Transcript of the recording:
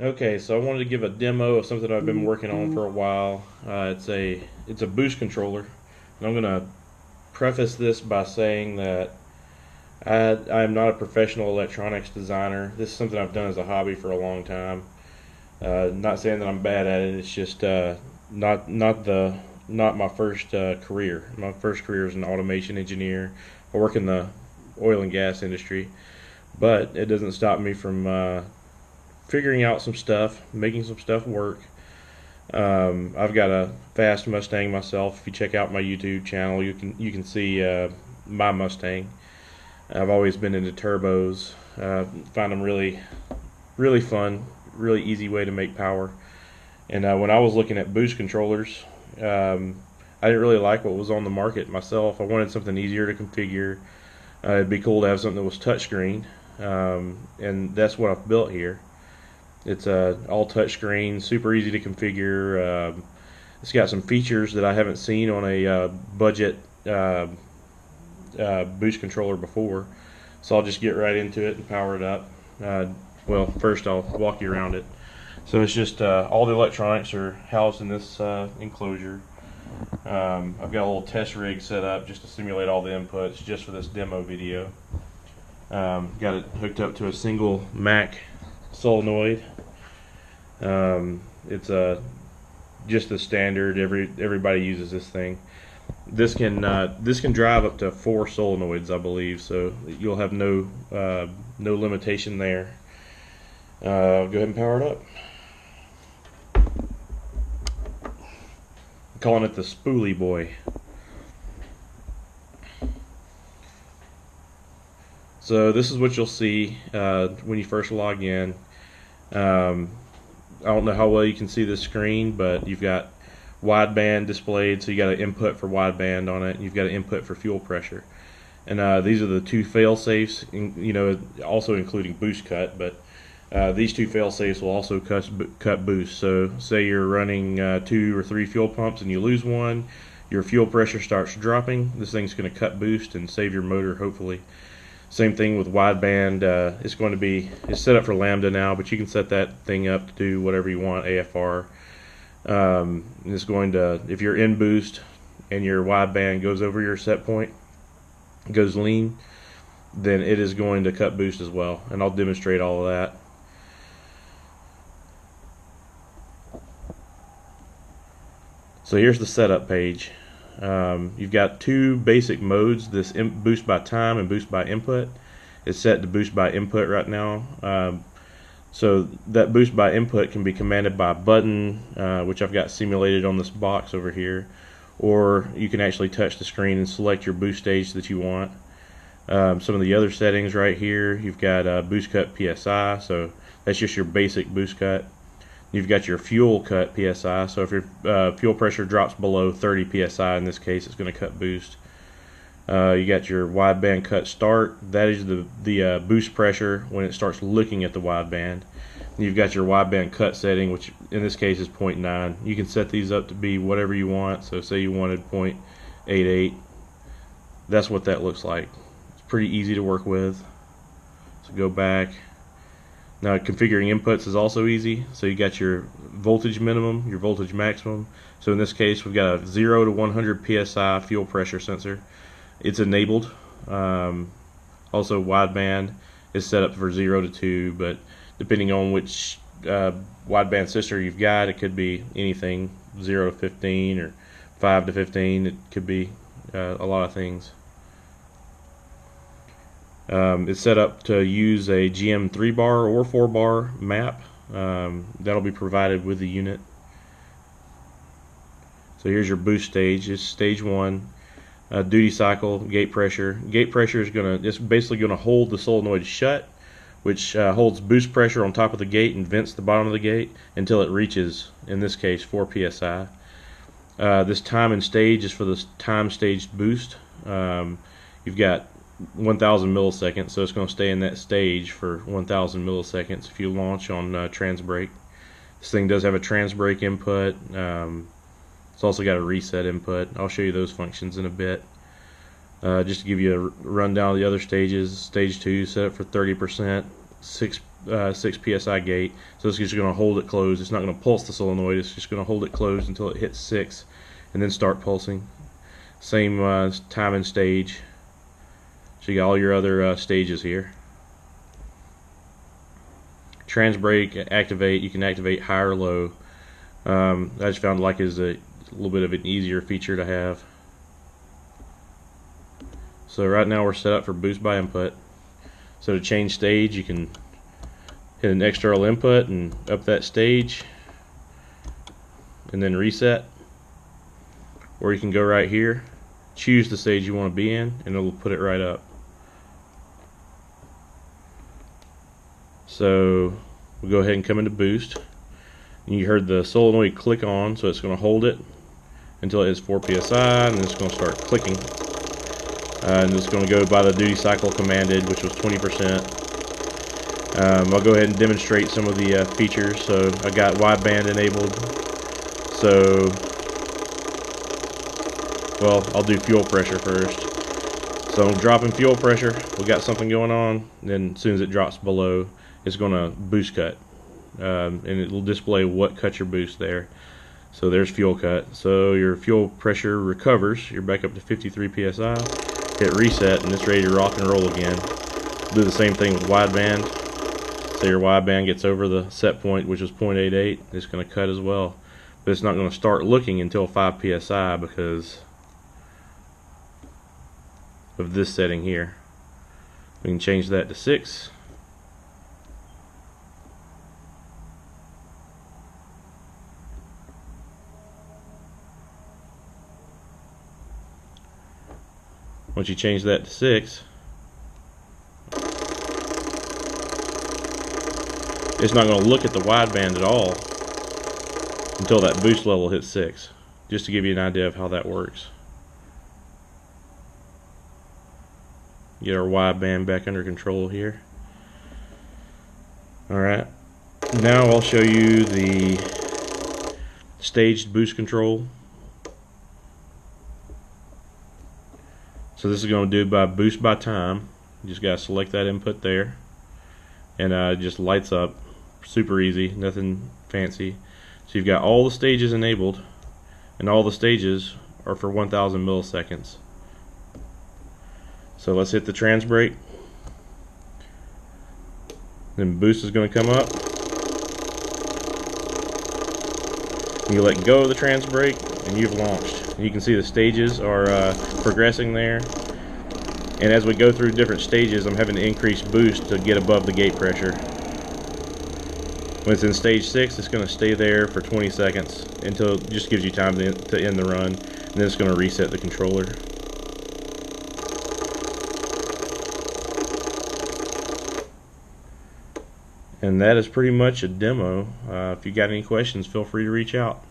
Okay, so I wanted to give a demo of something I've been working on for a while. It's a boost controller, and I'm gonna preface this by saying that I'm not a professional electronics designer. This is something I've done as a hobby for a long time. Not saying that I'm bad at it. It's just not my first career. My first career is an automation engineer. I work in the oil and gas industry, but it doesn't stop me from figuring out some stuff, making some stuff work. I've got a fast Mustang myself. If you check out my YouTube channel, you can see my Mustang. I've always been into turbos. Find them really fun, really easy way to make power. And when I was looking at boost controllers, I didn't really like what was on the market myself. I wanted something easier to configure. It'd be cool to have something that was touchscreen, and that's what I've built here. It's all touchscreen, super easy to configure. It's got some features that I haven't seen on a budget boost controller before, so I'll just get right into it and power it up. Well, first I'll walk you around it. So it's just all the electronics are housed in this enclosure. I've got a little test rig set up just to simulate all the inputs just for this demo video. Got it hooked up to a single Mac solenoid. It's just the standard. Everybody uses this thing. This can drive up to 4 solenoids, I believe. So you'll have no limitation there. I'll go ahead and power it up. I'm calling it the Spoolieboi. So this is what you'll see when you first log in. I don't know how well you can see this screen, but you've got wideband displayed, so you got an input for wideband on it, and you've got an input for fuel pressure. And these are the two fail safes, also including boost cut, but these two fail safes will also cut boost. So say you're running 2 or 3 fuel pumps and you lose one, your fuel pressure starts dropping. This thing's going to cut boost and save your motor, hopefully. Same thing with wideband. It's set up for lambda now, but you can set that thing up to do whatever you want, AFR. It's going to, if you're in boost and your wideband goes over your set point, goes lean, then it is going to cut boost as well, and I'll demonstrate all of that. So here's the setup page. You've got 2 basic modes, this boost by time and boost by input. It's set to boost by input right now. So that boost by input can be commanded by a button, which I've got simulated on this box over here, or you can actually touch the screen and select your boost stage that you want. Some of the other settings right here, you've got boost cut PSI, so that's just your basic boost cut. You've got your fuel cut PSI, so if your fuel pressure drops below 30 PSI, in this case, it's going to cut boost. You got your wideband cut start. That is the boost pressure when it starts looking at the wideband. You've got your wideband cut setting, which in this case is 0.9. You can set these up to be whatever you want. So say you wanted 0.88. That's what that looks like. It's pretty easy to work with. So go back. Now configuring inputs is also easy. So you got your voltage minimum, your voltage maximum. So in this case we've got a 0 to 100 PSI fuel pressure sensor. It's enabled. Also wideband is set up for 0 to 2, but depending on which wideband sensor you've got, it could be anything 0 to 15 or 5 to 15. It could be a lot of things. It's set up to use a GM 3-bar or 4-bar map. That'll be provided with the unit. So here's your boost stage. It's stage 1. Duty cycle, gate pressure. Gate pressure is it's basically gonna hold the solenoid shut, which holds boost pressure on top of the gate and vents the bottom of the gate until it reaches, in this case, 4 psi. This time and stage is for the time staged boost. You've got 1000 milliseconds, so it's going to stay in that stage for 1000 milliseconds if you launch on trans brake. This thing does have a trans brake input. It's also got a reset input. I'll show you those functions in a bit. Just to give you a rundown of the other stages. Stage 2 set up for 30%, 6 6 psi gate, so it's just going to hold it closed. It's not going to pulse the solenoid, it's just going to hold it closed until it hits 6 and then start pulsing. Same time and stage. So you got all your other stages here. Trans brake activate, you can activate high or low. I just found like is a little bit of an easier feature to have. So right now we're set up for boost by input. So to change stage, you can hit an external input and up that stage and then reset, or you can go right here, choose the stage you want to be in, and it'll put it right up. So we'll go ahead and come into boost. You heard the solenoid click on, so it's going to hold it until it hits 4 psi, and it's going to start clicking. And it's going to go by the duty cycle commanded, which was 20%. I'll go ahead and demonstrate some of the features. So I got wideband enabled. So, well, I'll do fuel pressure first. So I'm dropping fuel pressure. We got something going on. Then as soon as it drops below, it's going to boost cut, and it will display what cut your boost there. So there's fuel cut. So your fuel pressure recovers. You're back up to 53 psi. Hit reset, and it's ready to rock and roll again. Do the same thing with wideband. So your wideband gets over the set point, which is 0.88. It's going to cut as well, but it's not going to start looking until 5 psi because of this setting here. We can change that to 6. Once you change that to 6, it's not going to look at the wideband at all until that boost level hits 6, just to give you an idea of how that works. Get our wideband back under control here. Alright, now I'll show you the staged boost control. So this is going to do by boost by time. You just got to select that input there, and it just lights up. Super easy, nothing fancy. So you've got all the stages enabled, and all the stages are for 1000 milliseconds. So let's hit the trans brake. Then boost is going to come up. You let go of the trans brake, and you've launched. And you can see the stages are progressing there. And as we go through different stages, I'm having to increase boost to get above the gate pressure. When it's in stage 6, it's going to stay there for 20 seconds until it just gives you time to end the run, and then it's going to reset the controller. And that is pretty much a demo. If you got any questions, feel free to reach out.